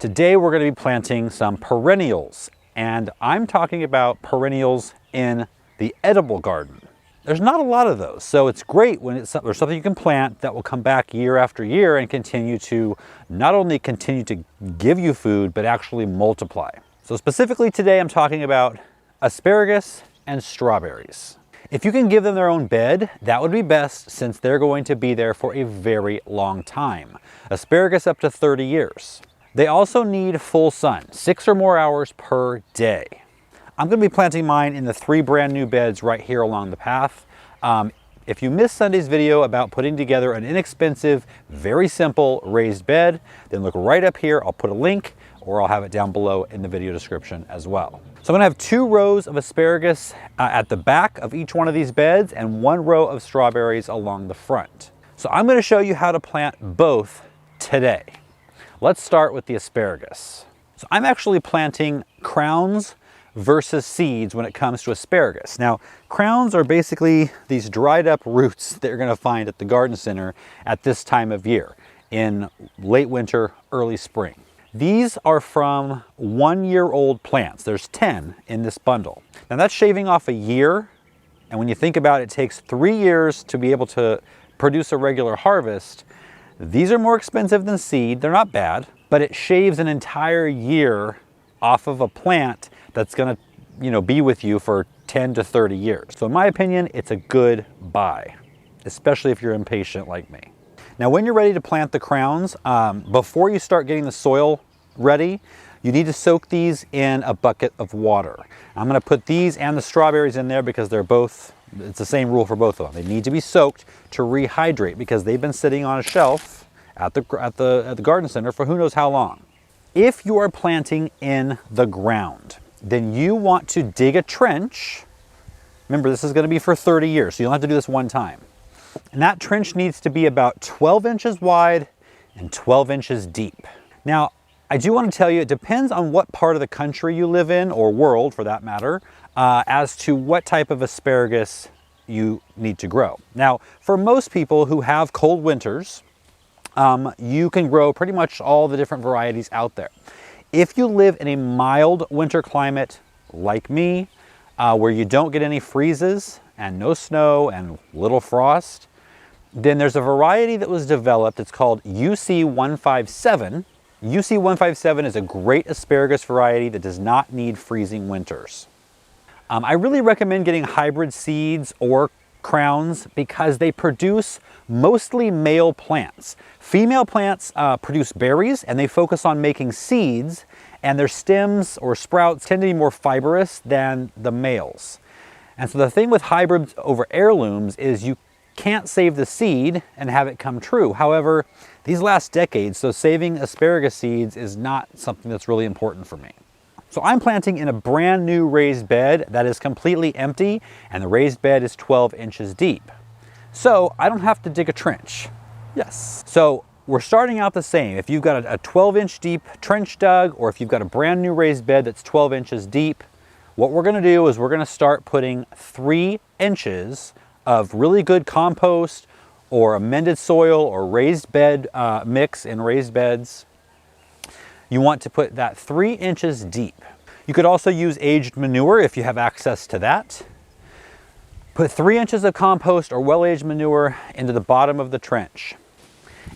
Today we're going to be planting some perennials, and I'm talking about perennials in the edible garden. There's not a lot of those, so it's great when there's something you can plant that will come back year after year and continue to not only continue to give you food, but actually multiply. So specifically today I'm talking about asparagus and strawberries. If you can give them their own bed, that would be best since they're going to be there for a very long time. Asparagus up to 30 years. They also need full sun, 6 or more hours per day. I'm going to be planting mine in the 3 brand new beds right here along the path. If you missed Sunday's video about putting together an inexpensive, very simple raised bed, then look right up here. I'll put a link or I'll have it down below in the video description as well. So I'm going to have 2 rows of asparagus at the back of each one of these beds and 1 row of strawberries along the front. So I'm going to show you how to plant both today. Let's start with the asparagus. So I'm actually planting crowns versus seeds when it comes to asparagus. Now, crowns are basically these dried up roots that you're going to find at the garden center at this time of year, in late winter, early spring. These are from 1-year-old plants. There's 10 in this bundle. Now that's shaving off a year, and when you think about it, it takes 3 years to be able to produce a regular harvest. These are more expensive than seed. They're not bad, but it shaves an entire year off of a plant that's going to, be with you for 10 to 30 years. So in my opinion, it's a good buy, especially if you're impatient like me. Now, when you're ready to plant the crowns, before you start getting the soil ready, you need to soak these in a bucket of water. I'm going to put these and the strawberries in there because they're both, it's the same rule for both of them. They need to be soaked to rehydrate because they've been sitting on a shelf at the garden center for who knows how long. If you are planting in the ground, then you want to dig a trench. Remember, this is going to be for 30 years, so you don't have to do this one time. And that trench needs to be about 12 inches wide and 12 inches deep. Now, I do want to tell you, it depends on what part of the country you live in, or world for that matter, as to what type of asparagus you need to grow. Now, for most people who have cold winters, you can grow pretty much all the different varieties out there. If you live in a mild winter climate like me, where you don't get any freezes and no snow and little frost, then there's a variety that was developed. It's called UC157. UC157 is a great asparagus variety that does not need freezing winters. I really recommend getting hybrid seeds or crowns because they produce mostly male plants. Female plants produce berries and they focus on making seeds, and their stems or sprouts tend to be more fibrous than the males. And so the thing with hybrids over heirlooms is you can't save the seed and have it come true. However, these last decades, so saving asparagus seeds is not something that's really important for me. So I'm planting in a brand new raised bed that is completely empty, and the raised bed is 12 inches deep. So I don't have to dig a trench. Yes. So we're starting out the same. If you've got a 12-inch deep trench dug, or if you've got a brand new raised bed that's 12 inches deep, what we're going to do is we're going to start putting 3 inches of really good compost or amended soil or raised bed mix in raised beds. You want to put that 3 inches deep. You could also use aged manure if you have access to that. Put 3 inches of compost or well-aged manure into the bottom of the trench.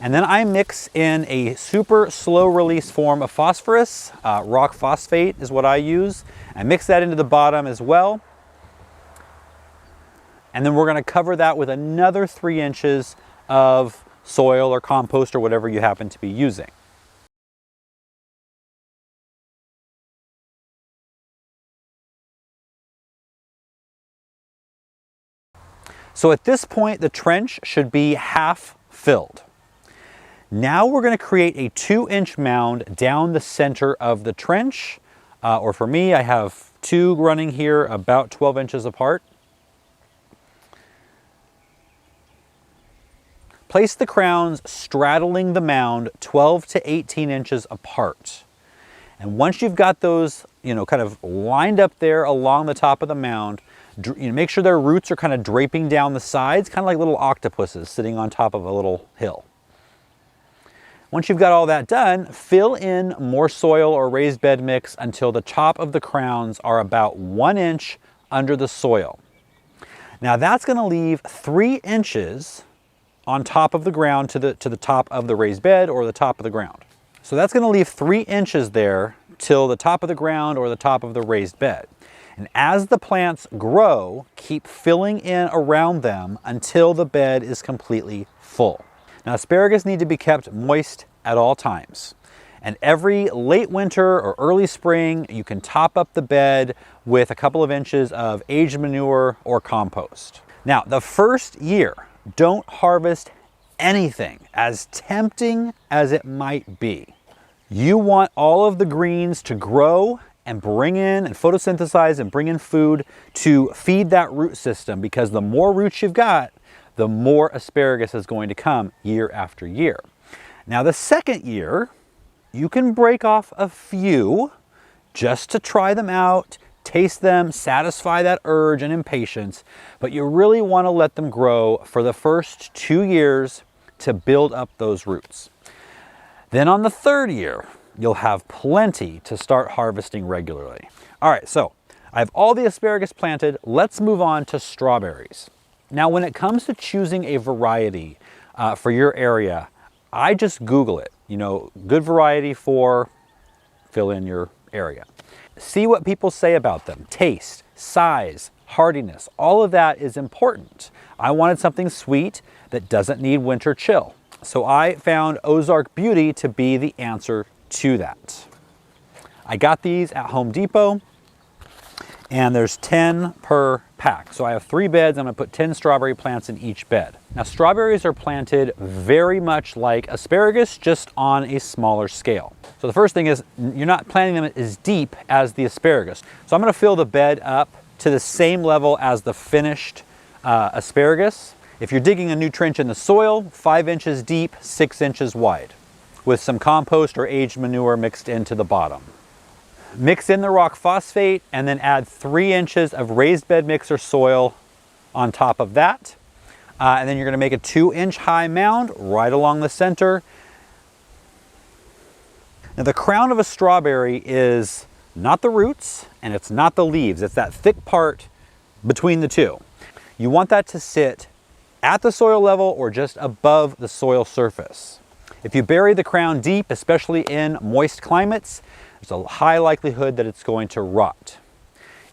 And then I mix in a super slow release form of phosphorus. Rock phosphate is what I use. I mix that into the bottom as well. And then we're going to cover that with another 3 inches of soil or compost or whatever you happen to be using. So at this point, the trench should be half filled. Now we're going to create a 2-inch mound down the center of the trench. Or for me, I have 2 running here about 12 inches apart. Place the crowns straddling the mound 12 to 18 inches apart. And once you've got those, kind of lined up there along the top of the mound, make sure their roots are kind of draping down the sides, kind of like little octopuses sitting on top of a little hill. Once you've got all that done, fill in more soil or raised bed mix until the top of the crowns are about 1 inch under the soil. Now that's going to leave 3 inches on top of the ground to the top of the raised bed or the top of the ground. So that's going to leave 3 inches there till the top of the ground or the top of the raised bed. And as the plants grow, keep filling in around them until the bed is completely full. Now, asparagus need to be kept moist at all times. And every late winter or early spring, you can top up the bed with a couple of inches of aged manure or compost. Now, the first year, don't harvest anything, as tempting as it might be. You want all of the greens to grow and bring in and photosynthesize and bring in food to feed that root system, because the more roots you've got, the more asparagus is going to come year after year. Now the second year, you can break off a few just to try them out, taste them, satisfy that urge and impatience, but you really want to let them grow for the first 2 years to build up those roots. Then on the third year, you'll have plenty to start harvesting regularly. All right, so I have all the asparagus planted. Let's move on to strawberries. Now, when it comes to choosing a variety for your area, I just Google it. You know, good variety for fill in your area. See what people say about them. Taste, size, hardiness, all of that is important. I wanted something sweet that doesn't need winter chill. So I found Ozark Beauty to be the answer to that. I got these at Home Depot, and there's 10 per pack. So I have 3 beds. I'm going to put 10 strawberry plants in each bed. Now, strawberries are planted very much like asparagus, just on a smaller scale. So the first thing is, you're not planting them as deep as the asparagus. So I'm going to fill the bed up to the same level as the finished asparagus. If you're digging a new trench in the soil, 5 inches deep, 6 inches wide, with some compost or aged manure mixed into the bottom. Mix in the rock phosphate and then add 3 inches of raised bed mix or soil on top of that. And then you're going to make a 2-inch high mound right along the center. Now, the crown of a strawberry is not the roots and it's not the leaves. It's that thick part between the two. You want that to sit at the soil level or just above the soil surface. If you bury the crown deep, especially in moist climates, there's a high likelihood that it's going to rot,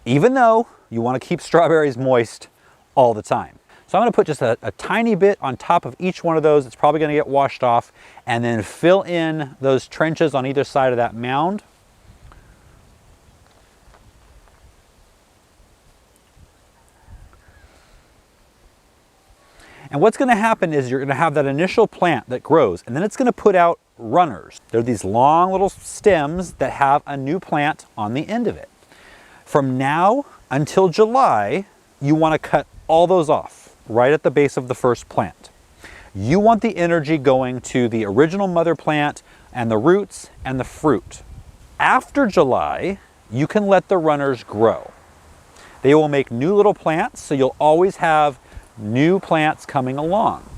even though you want to keep strawberries moist all the time. So I'm going to put just a tiny bit on top of each one of those. It's probably going to get washed off, and then fill in those trenches on either side of that mound. And what's going to happen is you're going to have that initial plant that grows, and then it's going to put out runners. They're these long little stems that have a new plant on the end of it. From now until July, you want to cut all those off right at the base of the first plant. You want the energy going to the original mother plant and the roots and the fruit. After July, you can let the runners grow. They will make new little plants, so you'll always have new plants coming along,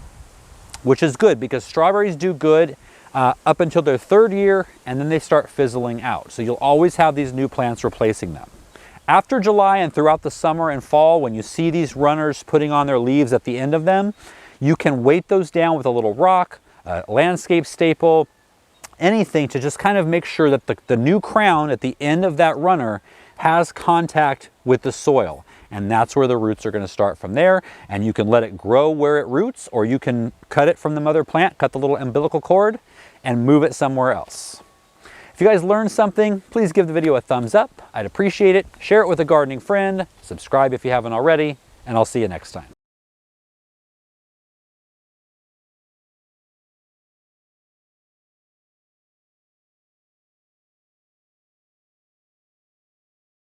which is good because strawberries do good up until their 3rd year, and then they start fizzling out. So you'll always have these new plants replacing them. After July and throughout the summer and fall, when you see these runners putting on their leaves at the end of them, you can weight those down with a little rock, a landscape staple, anything to just kind of make sure that the new crown at the end of that runner has contact with the soil. And that's where the roots are going to start from there. And you can let it grow where it roots, or you can cut it from the mother plant, cut the little umbilical cord, and move it somewhere else. If you guys learned something, please give the video a thumbs up. I'd appreciate it. Share it with a gardening friend. Subscribe if you haven't already, and I'll see you next time.